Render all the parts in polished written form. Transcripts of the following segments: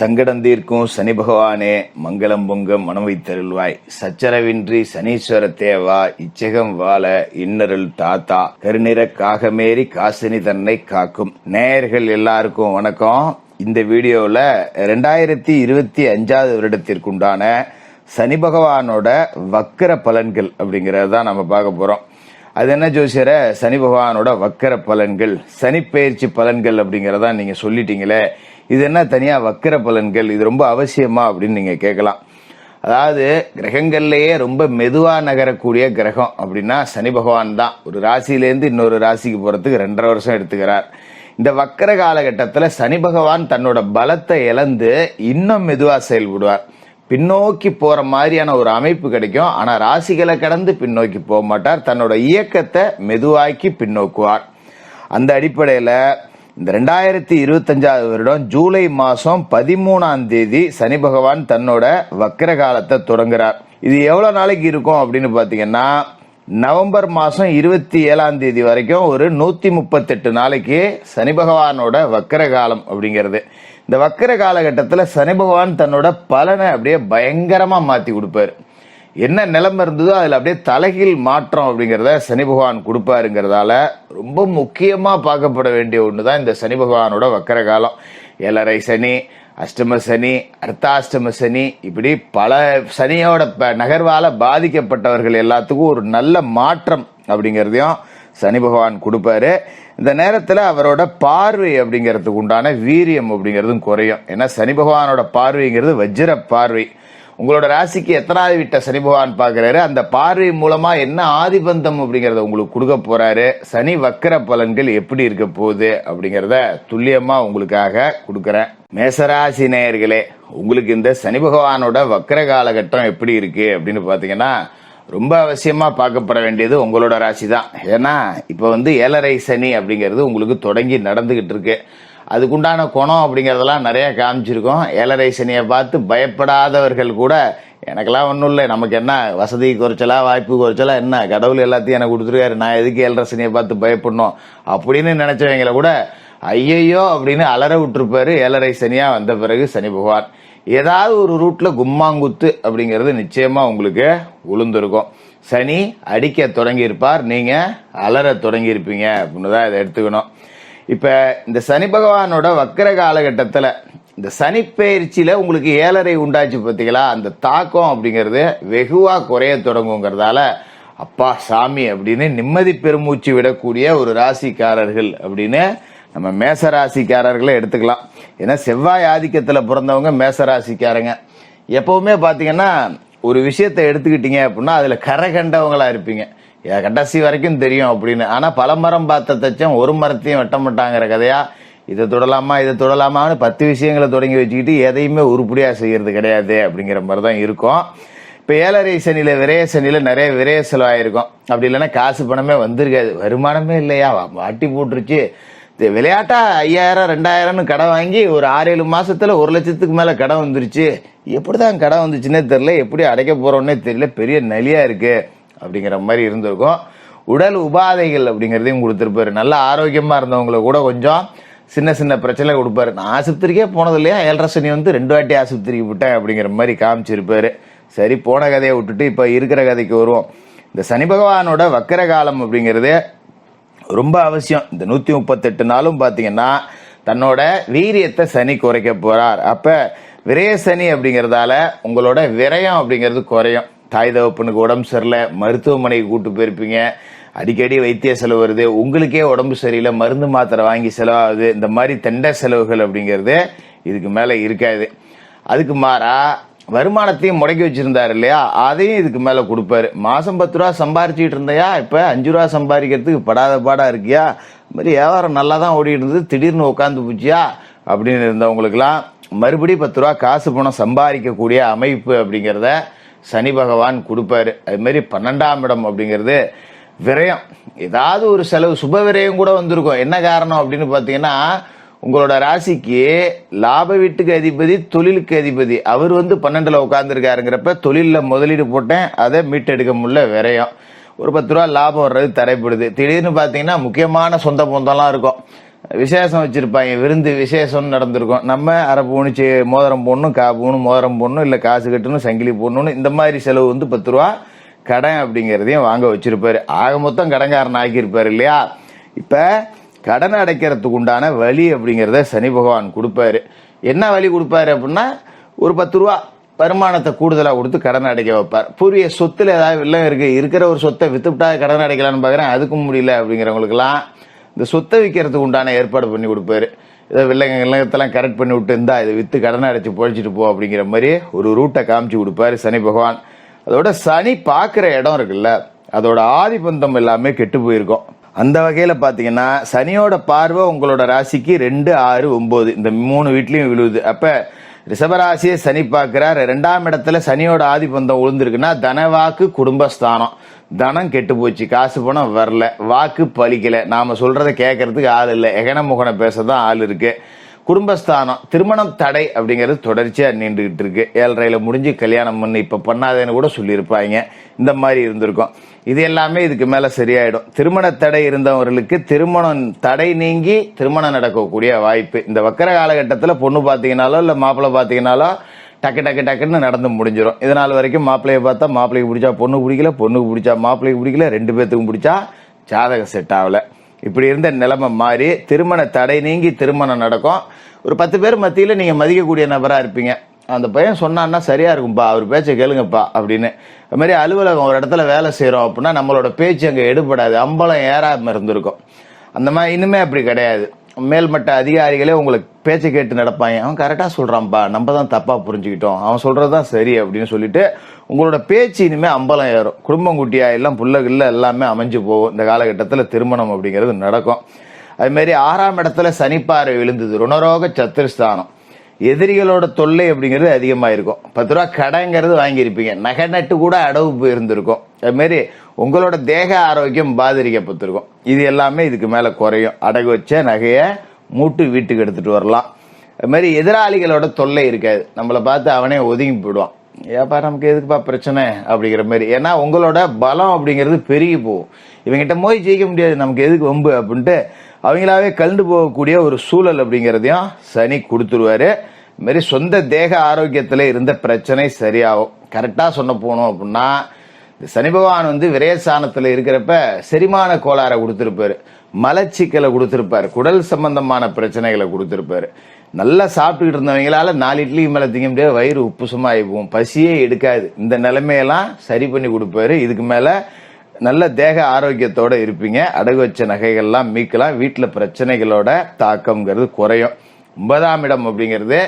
சங்கடம் தீர்க்கும் சனி பகவானே, மங்களம் பொங்க மனம் வைத்தருள்வாய். சச்சரவின்றி சனீஸ்வர தேவா, இச்சகம் வாழ இன்னருள் தாத்தா, கருநிற காகமேறி காசினி தன்னை காக்கும். நேயர்கள் எல்லாருக்கும் வணக்கம். இந்த வீடியோல 2025 வருடத்திற்குண்டான சனி பகவானோட வக்கர பலன்கள் அப்படிங்கறத நம்ம பார்க்க போறோம். அது என்ன ஜோசியர, சனி பகவானோட வக்கர பலன்கள், சனி பயிற்சி பலன்கள் அப்படிங்கறத நீங்க சொல்லிட்டீங்களே, இது என்ன தனியா வக்கர பலன்கள், இது ரொம்ப அவசியமா அப்படின்னு நீங்க கேட்கலாம். அதாவது கிரகங்கள்லயே ரொம்ப மெதுவா நகரக்கூடிய கிரகம் அப்படின்னா சனி பகவான் தான். ஒரு ராசியிலேருந்து இன்னொரு ராசிக்கு போறதுக்கு 2.5 வருஷம் எடுத்துக்கிறார். இந்த வக்கர காலகட்டத்துல சனி பகவான் தன்னோட பலத்தை இழந்து இன்னும் மெதுவா செயல்படுவார். பின்னோக்கி போற மாதிரியான ஒரு அமைப்பு கிடைக்கும். ஆனா ராசிகளை கடந்து பின்னோக்கி போக மாட்டார். தன்னோட இயக்கத்தை மெதுவாக்கி பின்னோக்குவார். அந்த அடிப்படையில இந்த 2025 வருடம் ஜூலை மாசம் 13ஆம் தேதி சனி பகவான் தன்னோட வக்கர காலத்தை தொடங்குறார். இது எவ்வளவு நாளைக்கு இருக்கும் அப்படின்னு பாத்தீங்கன்னா, நவம்பர் மாசம் 27ஆம் தேதி வரைக்கும் ஒரு 138 நாளைக்கு சனி பகவானோட வக்கர காலம் அப்படிங்கிறது. இந்த வக்கர காலகட்டத்துல சனி பகவான் தன்னோட பலனை அப்படியே பயங்கரமா மாத்தி கொடுப்பாரு. என்ன நிலைமை இருந்ததோ அதுல அப்படியே தலைகீழ் மாற்றம் அப்படிங்கறத சனி பகவான் கொடுப்பாருங்கிறதால ரொம்ப முக்கியமா பார்க்கப்பட வேண்டிய ஒண்ணுதான் இந்த சனி பகவானோட வக்கர காலம். 7.5 சனி, அஷ்டம சனி, அர்த்தாஷ்டம சனி, இப்படி பல சனியோட நகர்வால பாதிக்கப்பட்டவர்கள் எல்லாத்துக்கும் ஒரு நல்ல மாற்றம் அப்படிங்கறதையும் சனி பகவான் கொடுப்பாரு. இந்த நேரத்துல அவரோட பார்வை அப்படிங்கிறதுக்கு உண்டான வீரியம் அப்படிங்கிறதும் குறையும். ஏன்னா சனி பகவானோட பார்வைங்கிறது வஜ்ர பார்வை. உங்களோட ராசிக்கு எத்தனாவது வீட்டை சனி பகவான் பாக்குறாரு, அந்த பார்வை மூலமா என்ன ஆதிபந்தம் அப்படிங்கறத உங்களுக்கு கொடுக்க போறாரு, சனி வக்கர பலன்கள் எப்படி இருக்க போகுது அப்படிங்கறத துல்லியமா உங்களுக்காக கொடுக்கறேன். மேசராசி நேயர்களே, உங்களுக்கு இந்த சனி பகவானோட வக்கர காலகட்டம் எப்படி இருக்கு அப்படின்னு பாத்தீங்கன்னா, ரொம்ப அவசியமா பார்க்கப்பட வேண்டியது உங்களோட ராசி தான். ஏன்னா இப்ப 7.5 சனி அப்படிங்கிறது உங்களுக்கு தொடங்கி நடந்துகிட்டு இருக்கு. அதுக்குண்டான குணம் அப்படிங்கறதெல்லாம் நிறைய காமிச்சிருக்கோம். 7.5 சனியை பார்த்து பயப்படாதவர்கள் கூட, எனக்கெல்லாம் ஒன்றும் இல்லை, நமக்கு என்ன வசதி குறைச்சலா வாய்ப்பு குறைச்சலா, என்ன கடவுள் எல்லாத்தையும் எனக்கு கொடுத்துருக்காரு, நான் எதுக்கு 7.5 சனியை பார்த்து பயப்படணும் அப்படின்னு நினைச்சவங்களை கூட ஐயையோ அப்படின்னு அலற விட்டுருப்பாரு. 7.5 சனியா வந்த பிறகு சனி பகவான் ஏதாவது ஒரு ரூட்ல கும்மாங்குத்து அப்படிங்கிறது நிச்சயமா உங்களுக்கு உளுந்திருக்கும். சனி அடிக்க தொடங்கி இருப்பார், நீங்க அலற தொடங்கி இருப்பீங்க அப்படின்னு தான் இதை எடுத்துக்கணும். இப்ப இந்த சனி பகவானோட வக்கர காலகட்டத்துல இந்த சனி பயிற்சியில உங்களுக்கு 7.5 உண்டாச்சு பார்த்தீங்களா, அந்த தாக்கம் அப்படிங்கிறது வெகுவா குறைய தொடங்குங்கிறதால அப்பா சாமி அப்படின்னு நிம்மதி பெருமூச்சு விடக்கூடிய ஒரு ராசிக்காரர்கள் அப்படின்னு நம்ம மேச ராசிக்காரர்களை எடுத்துக்கலாம். ஏன்னா செவ்வாய் ஆதிக்கத்துல பிறந்தவங்க மேச ராசிக்காரங்க. எப்பவுமே பாத்தீங்கன்னா ஒரு விஷயத்தை எடுத்துக்கிட்டீங்க அப்படின்னா அதுல கரை கண்டவங்களா இருப்பீங்க. கடைசி வரைக்கும் தெரியும் அப்படின்னு. ஆனா பல மரம் பார்த்த தச்சம் ஒரு மரத்தையும் வெட்ட மாட்டாங்கிற கதையா, இதை தொடலாமா இதை தொடலாமான்னு 10 விஷயங்களை தொடங்கி வச்சுக்கிட்டு எதையுமே உருப்படியா செய்யறது கிடையாது அப்படிங்கிற மாதிரிதான் இருக்கும். இப்ப 7.5 சனியில விரைய சனியில நிறைய விரைய செலவாயிருக்கும். அப்படி இல்லைன்னா காசு பணமே வந்திருக்காது, வருமானமே இல்லையா, வாட்டி போட்டுருச்சு. விளையாட்டா 5000 2000 கடன் வாங்கி ஒரு 6-7 மாசத்துல 1 லட்சத்துக்கு மேல கடன் வந்துருச்சு. எப்படிதான் கடன் வந்துச்சுன்னே தெரியல, எப்படி அடைக்க போறோம்னே தெரியல, பெரிய நலியா இருக்கு அப்படிங்கிற மாதிரி இருந்திருக்கும். உடல் உபாதைகள் அப்படிங்கறதையும் கொடுத்திருப்பாரு. நல்ல ஆரோக்கியமா இருந்தவங்களை கூட கொஞ்சம் சின்ன சின்ன பிரச்சனை கொடுப்பாரு. நான் ஆஸ்பத்திரிக்கே போனது இல்லையா, 7.5 சனி 2 வாட்டி ஆஸ்பத்திரிக்கு விட்டேன் அப்படிங்கிற மாதிரி காமிச்சிருப்பாரு. சரி, போன கதையை விட்டுட்டு இப்ப இருக்கிற கதைக்கு வருவோம். இந்த சனி பகவானோட வக்கர காலம் அப்படிங்கிறது ரொம்ப அவசியம். இந்த 138 நாளும் பாத்தீங்கன்னா தன்னோட வீரியத்தை சனி குறைக்க போறார். அப்ப விரய சனி அப்படிங்கறதால உங்களோட விரயம் அப்படிங்கிறது குறையும். தாய் தகப்பனுக்கு உடம்பு சரியில்லை, மருத்துவமனைக்கு கூட்டு போயிருப்பீங்க, அடிக்கடி வைத்திய செலவு வருது, உங்களுக்கே உடம்பு சரியில்லை, மருந்து மாத்திரை வாங்கி செலவாகுது, இந்த மாதிரி தெண்ட செலவுகள் அப்படிங்கிறது இதுக்கு மேல இருக்காது. அதுக்கு மாறா வருமானத்தையும் முடக்கி வச்சிருந்தாரு இல்லையா, அதையும் இதுக்கு மேல கொடுப்பாரு. மாசம் 10 ரூபா சம்பாரிச்சுட்டு இருந்தையா, இப்ப 5 ரூபா சம்பாதிக்கிறதுக்கு படாத பாடா இருக்கியா, இந்த மாதிரி வியாபாரம் நல்லா தான் ஓடிட்டு இருந்தது, திடீர்னு உட்காந்து போச்சியா அப்படின்னு இருந்தவங்களுக்கு எல்லாம் மறுபடியும் 10 ரூபா காசு பணம் சம்பாதிக்கக்கூடிய அமைப்பு அப்படிங்கிறத சனி பகவான் கொடுப்பாரு. அது மாதிரி 12ஆம் இடம் அப்படிங்கிறது விரயம், ஏதாவது ஒரு செலவு, சுப விரயம் கூட வந்திருக்கும். என்ன காரணம் அப்படின்னு பாத்தீங்கன்னா, உங்களோட ராசிக்கு லாப வீட்டுக்கு அதிபதி, தொழிலுக்கு அதிபதி, அவர் 12ல உட்கார்ந்து இருக்காருங்கிறப்ப தொழில முதலீடு போட்டேன், அதை மீட்டெடுக்க முடியல, விரயம். ஒரு 10 ரூபா லாபம் வர்றது தடைப்படுது. திடீர்னு பாத்தீங்கன்னா முக்கியமான சொந்த பந்தம்லாம் இருக்கும், விசேஷம் வச்சிருப்பாங்க, விருந்து விசேஷம் நடந்திருக்கும். நம்ம அரை பவுனு மோதிரம் போடணும், பவுனு மோதிரம் போடணும், இல்லை காசு கட்டணும், சங்கிலி போடணும்னு இந்த மாதிரி செலவு வந்து 10 ரூபா கடன் அப்படிங்கிறதையும் வாங்க வச்சிருப்பாரு. ஆக மொத்தம் கடன்காரன் ஆக்கியிருப்பாரு இல்லையா. இப்ப கடன் அடைக்கிறதுக்கு உண்டான வழி அப்படிங்கிறத சனி பகவான் கொடுப்பாரு. என்ன வழி கொடுப்பாரு அப்படின்னா, ஒரு 10 ரூபா வருமானத்தை கூடுதலா கொடுத்து கடன் அடைக்க வைப்பார். பூர்வீக சொத்துல ஏதாவது வில்லம் இருக்கிற ஒரு சொத்தை வித்துவிட்டா கடன் அடைக்கலான்னு பாக்குறேன், அதுக்கும் முடியல அப்படிங்கிறவங்களுக்கு எல்லாம் இந்த சொத்தை விற்கிறதுக்கு உண்டான ஏற்பாடு பண்ணி கொடுப்பாரு. இதை வில்லங்கத்தெல்லாம் கரெக்ட் பண்ணி விட்டு இருந்தா இதை வித்து கடனை அடைச்சு பொழிச்சிட்டு போ அப்படிங்கிற மாதிரி ஒரு ரூட்டை காமிச்சு கொடுப்பாரு சனி பகவான். அதோட சனி பாக்குற இடம் இருக்குல்ல, அதோட ஆதிபந்தம் எல்லாமே கெட்டு போயிருக்கும். அந்த வகையில பாத்தீங்கன்னா சனியோட பார்வை உங்களோட ராசிக்கு 2, 6, 9 இந்த 3 வீட்லயும் விழுவுது. அப்ப ரிஷபராசியை சனி பார்க்கிறார். 2ஆம் இடத்துல சனியோட ஆதிபந்தம் விழுந்திருக்குன்னா தனவாக்கு குடும்பஸ்தானம். தனம் கெட்டு போச்சு, காசு பணம் வரல, வாக்கு பலிக்கல, நாம சொல்றதை கேட்கறதுக்கு ஆள் இல்லை, எகன முகன பேசதான் ஆள் இருக்கு. குடும்பஸ்தானம் திருமணம் தடை அப்படிங்கிறது தொடர்ச்சியா நீண்டுகிட்டு இருக்கு. 7:30 முடிஞ்சு கல்யாணம் பண்ணி இப்ப பண்ணாதேன்னு கூட சொல்லியிருப்பாங்க. இந்த மாதிரி இருந்திருக்கும். இது எல்லாமே இதுக்கு மேல சரியாயிடும். திருமண தடை இருந்தவர்களுக்கு திருமணம் தடை நீங்கி திருமணம் நடக்கக்கூடிய வாய்ப்பு. இந்த வக்கர காலகட்டத்துல பொண்ணு பாத்தீங்கன்னாலோ இல்ல மாப்பிள்ளை பாத்தீங்கன்னாலோ டக்குன்னு நடந்து முடிஞ்சிடும். இதனால் வரைக்கும் மாப்பிள்ளையை பார்த்தா மாப்பிள்ளைக்கு பிடிச்சா பொண்ணு பிடிக்கல, பொண்ணுக்கு பிடிச்சா மாப்பிள்ளைக்கு பிடிக்கல, 2 பேத்துக்கும் பிடிச்சா ஜாதகம் செட் ஆகல. இப்படி இருந்த நிலைமை மாறி திருமண தடை நீங்கி திருமணம் நடக்கும். ஒரு 10 பேர் மத்தியில நீங்க மதிக்கக்கூடிய நபரா இருப்பீங்க. அந்த பையன் சொன்னான்னா சரியா இருக்கும்பா, அவர் பேச்சை கேளுங்கப்பா அப்படின்னு. அது மாதிரி அலுவலகம் ஒரு இடத்துல வேலை செய்யறோம் அப்படின்னா நம்மளோட பேச்சு அங்க எடுபடாது, அம்பலம் ஏறாம இருந்திருக்கும். அந்த மாதிரி இனிமே அப்படி கிடையாது. மேல்மட்ட அதிகாரிகளே உங்களுக்கு பேச்சை கேட்டு நடப்பாங்க. அவன் கரெக்டா சொல்றான்பா, நம்ம தான் தப்பா புரிஞ்சுக்கிட்டோம், அவன் சொல்றதுதான் சரி அப்படின்னு சொல்லிட்டு உங்களோட பேச்சு இனிமே அம்பலம் ஏறும். குடும்பம் குட்டியா எல்லாம் புள்ளகில்ல எல்லாமே அமைஞ்சு போகும். இந்த காலகட்டத்துல திருமணம் அப்படிங்கிறது நடக்கும். அது மாதிரி 6ஆம் இடத்துல சனிப்பாறை விழுந்தது, ருணரோக சத்துருஸ்தானம். எதிரிகளோட தொல்லை அப்படிங்கிறது அதிகமா இருக்கும். 10 ரூபா கடைங்கிறது வாங்கியிருப்பீங்க, நகை நட்டு கூட அடவு போயிருந்திருக்கும். அது மாதிரி உங்களோட தேக ஆரோக்கியம் பாதிக்கப்பட்டிருக்கும். இது எல்லாமே இதுக்கு மேல குறையும். அடகு வச்ச நகைய மூட்டு வீட்டுக்கு எடுத்துட்டு வரலாம். அது மாதிரி எதிராளிகளோட தொல்லை இருக்காது. நம்மளை பார்த்து அவனே ஒதுங்கி போயிடுவான், ஏப்பா நமக்கு எதுக்குப்பா பிரச்சனை அப்படிங்கிற மாதிரி. ஏன்னா உங்களோட பலம் அப்படிங்கிறது பெருகி போகும். இவங்கிட்ட போய் ஜெயிக்க முடியாது, நமக்கு எதுக்கு வம்பு அப்படின்ட்டு அவங்களாவே கலந்து போகக்கூடிய ஒரு சூழல் அப்படிங்கிறதையும் சனி கொடுத்துருவாரு. இது மாதிரி சொந்த தேக ஆரோக்கியத்துல இருந்த பிரச்சனை சரியாகும். கரெக்டா சொன்ன போனோம் அப்படின்னா சனி பகவான் வந்து விரயஸ்தானத்துல இருக்கிறப்ப செரிமான கோளாறை கொடுத்திருப்பாரு, மலச்சிக்கலை கொடுத்திருப்பாரு, குடல் சம்பந்தமான பிரச்சனைகளை கொடுத்திருப்பாரு. நல்லா சாப்பிட்டுக்கிட்டு இருந்தவங்களால 4 இட்லி மேல திங்க முடியாது, வயிறு உப்புசுமாயி போகும், பசியே எடுக்காது. இந்த நிலைமையெல்லாம் சரி பண்ணி கொடுப்பாரு. இதுக்கு மேல நல்ல தேக ஆரோக்கியத்தோட இருப்பீங்க. அடகு வச்ச நகைகள்லாம் மீட்கலாம். வீட்டுல பிரச்சனைகளோட தாக்கம்ங்கிறது குறையும். 9ஆம் இடம் அப்படிங்கிறது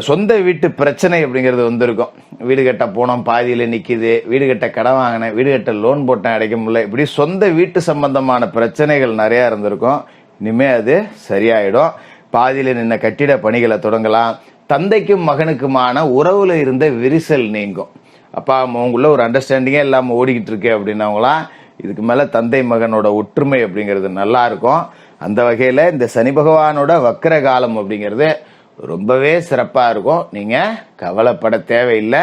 சொந்த வீட்டு பிரச்சனை அப்படிங்கிறது வந்திருக்கும். வீடு கட்ட போனோம் பாதியில நிக்குது, வீடு கட்ட கடன் வாங்கினேன், வீடு கட்ட லோன் போட்டேன் அடைக்க முடியல, இப்படி சொந்த வீட்டு சம்பந்தமான பிரச்சனைகள் நிறைய இருந்திருக்கும். இனிமே அது சரியாயிடும். பாதியில நின்ன கட்டிட பணிகளை தொடங்கலாம். தந்தைக்கும் மகனுக்குமான உறவுல இருந்த விரிசல் நீங்கும். அப்பா அவங்களுக்குள்ள ஒரு அண்டர்ஸ்டாண்டிங்கே இல்லாம ஓடிக்கிட்டு இருக்கு அப்படின்னவங்களாம் இதுக்கு மேல தந்தை மகனோட ஒற்றுமை அப்படிங்கிறது நல்லா இருக்கும். அந்த வகையில இந்த சனி பகவானோட வக்கர காலம் அப்படிங்கிறது ரொம்பவே சிறப்பா இருக்கும். நீங்க கவலைப்பட தேவையில்லை.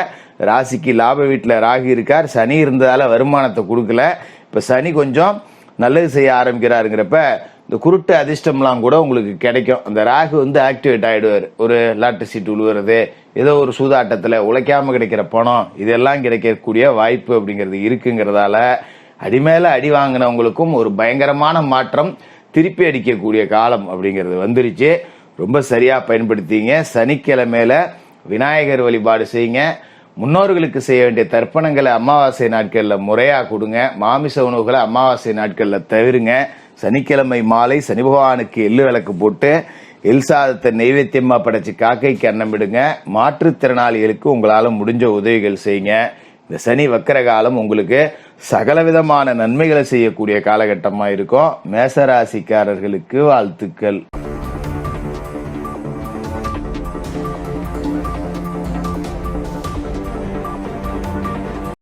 ராசிக்கு லாப வீட்டுல ராகு இருக்கார். சனி இருந்ததால வருமானத்தை கொடுக்கல. இப்ப சனி கொஞ்சம் நல்லது செய்ய ஆரம்பிக்கிறாருங்கிறப்ப இந்த குருட்டு அதிர்ஷ்டம்லாம் கூட உங்களுக்கு கிடைக்கும். அந்த ராகு வந்து ஆக்டிவேட் ஆயிடுவார். ஒரு லாட்டரி சீட்டு உழுவுறது, ஏதோ ஒரு சூதாட்டத்துல உழைக்காம கிடைக்கிற பணம், இதெல்லாம் கிடைக்கக்கூடிய வாய்ப்பு அப்படிங்கிறது இருக்குங்கிறதால அடிமேல அடி வாங்கினவங்களுக்கும் ஒரு பயங்கரமான மாற்றம் திருப்பி அடிக்கக்கூடிய காலம் அப்படிங்கிறது வந்துருச்சு. ரொம்ப சரியா பயன்படுத்திங்க. சனிக்கிழமையில விநாயகர் வழிபாடு செய்யுங்க. முன்னோர்களுக்கு செய்ய வேண்டிய தர்ப்பணங்களை அமாவாசை நாட்கள்ல முறையா கொடுங்க. மாமிச உணவுகளை அமாவாசை நாட்கள்ல தவிருங்க. சனிக்கிழமை மாலை சனி பகவானுக்கு எள்ளு விளக்கு போட்டு எல் சாதத்தை நைவேத்தியமா படைச்சு காக்கைக்கு அன்னமிடுங்க. மாற்றுத்திறனாளிகளுக்கு உங்களால முடிஞ்ச உதவிகள் செய்யுங்க. இந்த சனி வக்கர காலம் உங்களுக்கு சகலவிதமான நன்மைகளை செய்யக்கூடிய காலகட்டமா இருக்கும். மேசராசிக்காரர்களுக்கு வாழ்த்துக்கள்.